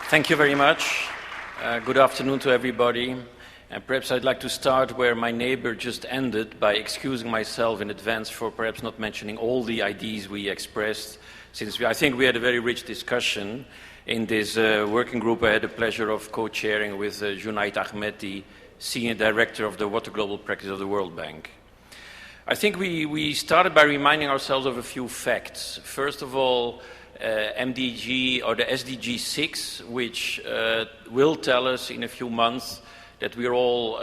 Thank you very much. Good afternoon to everybody. And perhaps I'd like to start where my neighbor just ended by excusing myself in advance for perhaps not mentioning all the ideas we expressed, since I think we had a very rich discussion in this working group. I had the pleasure of co-chairing with Junaid Ahmedi, Senior Director of the Water Global Practice of the World Bank. I think we started by reminding ourselves of a few facts. First of all, MDG or the SDG 6, which will tell us in a few months that we're all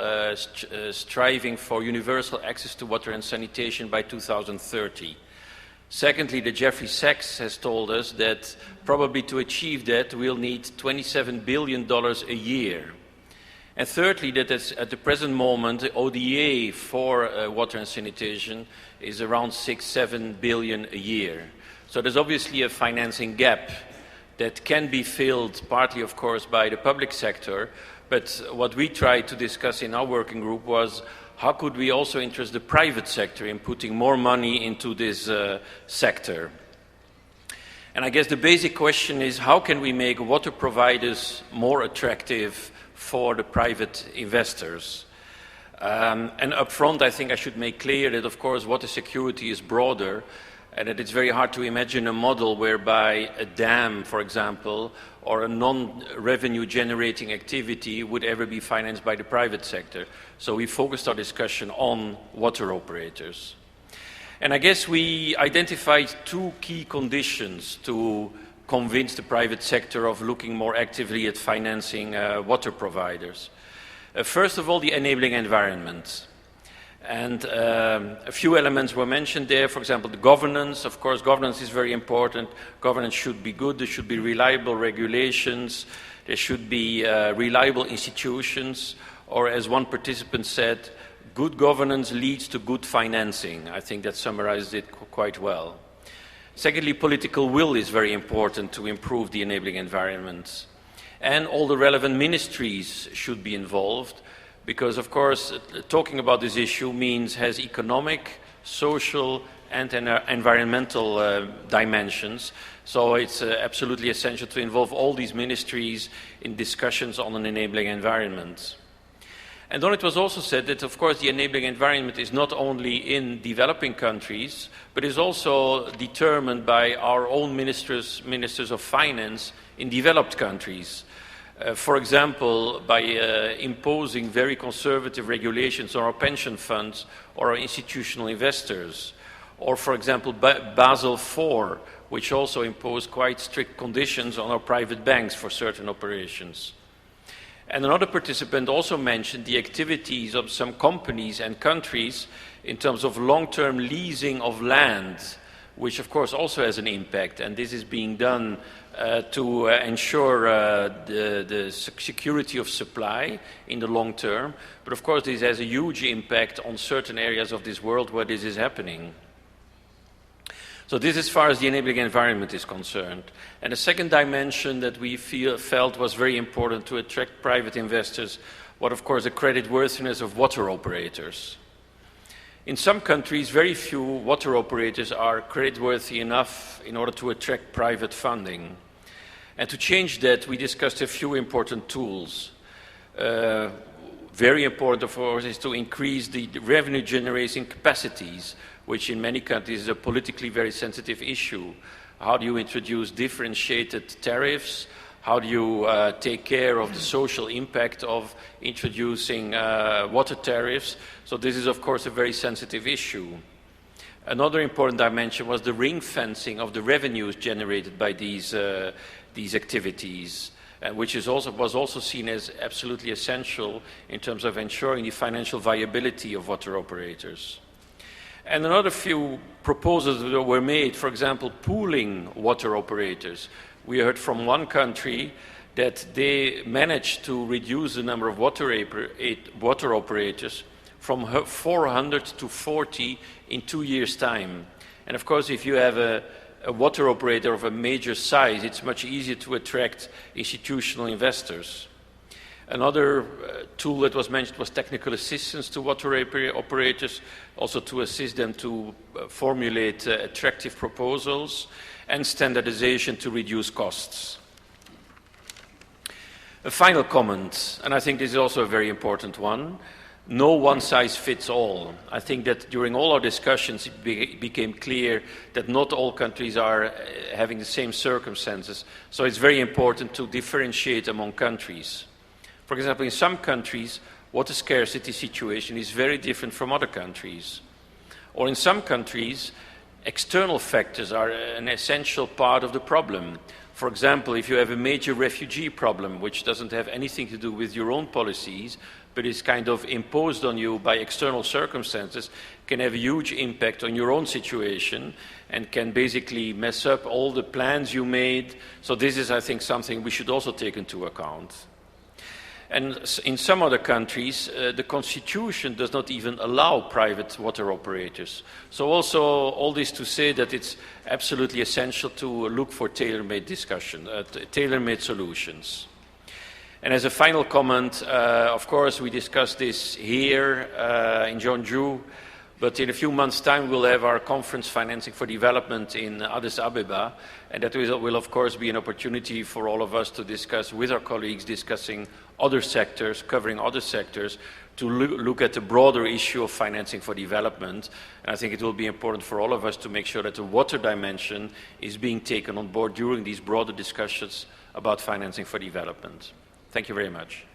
striving for universal access to water and sanitation by 2030. Secondly, the Jeffrey Sachs has told us that probably to achieve that we'll need $27 billion a year. And thirdly, that at the present moment, the ODA for water and sanitation is around $6-7 billion a year. So there's obviously a financing gap that can be filled partly, of course, by the public sector. But what we tried to discuss in our working group was how could we also interest the private sector in putting more money into this sector. And I guess the basic question is how can we make water providers more attractive for the private investors? And up front, I think I should make clear that, of course, water security is broader, and that it's very hard to imagine a model whereby a dam, for example, or a non-revenue generating activity would ever be financed by the private sector. So we focused our discussion on water operators. And I guess we identified two key conditions to convince the private sector of looking more actively at financing water providers. First of all, the enabling environment. And a few elements were mentioned there. For example, the governance. Of course, governance is very important. Governance should be good. There should be reliable regulations. There should be reliable institutions. Or as one participant said, good governance leads to good financing. I think that summarized it quite well. Secondly, political will is very important to improve the enabling environment. And all the relevant ministries should be involved. Because, of course, talking about this issue has economic, social, and environmental dimensions. So it's absolutely essential to involve all these ministries in discussions on an enabling environment. And then it was also said that, of course, the enabling environment is not only in developing countries, but is also determined by our own ministers of finance in developed countries. For example, by imposing very conservative regulations on our pension funds or our institutional investors. Or, for example, Basel IV, which also imposed quite strict conditions on our private banks for certain operations. And another participant also mentioned the activities of some companies and countries in terms of long-term leasing of land, which, of course, also has an impact. And this is being done to ensure the security of supply in the long term. But of course, this has a huge impact on certain areas of this world where this is happening. So this as far as the enabling environment is concerned. And the second dimension that we felt was very important to attract private investors was, of course, the creditworthiness of water operators. In some countries, very few water operators are creditworthy enough in order to attract private funding. And to change that, we discussed a few important tools. Very important, of course, is to increase the revenue-generating capacities, which in many countries is a politically very sensitive issue. How do you introduce differentiated tariffs? How do you take care of the social impact of introducing water tariffs? So this is, of course, a very sensitive issue. Another important dimension was the ring fencing of the revenues generated by these activities, which was also seen as absolutely essential in terms of ensuring the financial viability of water operators. And another few proposals that were made, for example, pooling water operators. We heard from one country that they managed to reduce the number of water operators from 400 to 40 in 2 years' time. And of course, if you have a water operator of a major size, it's much easier to attract institutional investors. Another tool that was mentioned was technical assistance to water operators, also to assist them to formulate attractive proposals, and standardization to reduce costs. A final comment, and I think this is also a very important one. No one size fits all. I think that during all our discussions it became clear that not all countries are having the same circumstances. So it's very important to differentiate among countries. For example, in some countries, water scarcity situation is very different from other countries. Or in some countries, external factors are an essential part of the problem. For example, if you have a major refugee problem, which doesn't have anything to do with your own policies, but is kind of imposed on you by external circumstances, can have a huge impact on your own situation and can basically mess up all the plans you made. So this is, I think, something we should also take into account. And in some other countries, the constitution does not even allow private water operators. So also all this to say that it's absolutely essential to look for tailor-made discussion, tailor-made solutions. And as a final comment, of course, we discussed this here in Jeonju, but in a few months' time we'll have our conference Financing for Development in Addis Ababa, and that will of course be an opportunity for all of us to discuss with our colleagues, discussing other sectors, covering other sectors, to look at the broader issue of financing for development. And I think it will be important for all of us to make sure that the water dimension is being taken on board during these broader discussions about financing for development. Thank you very much.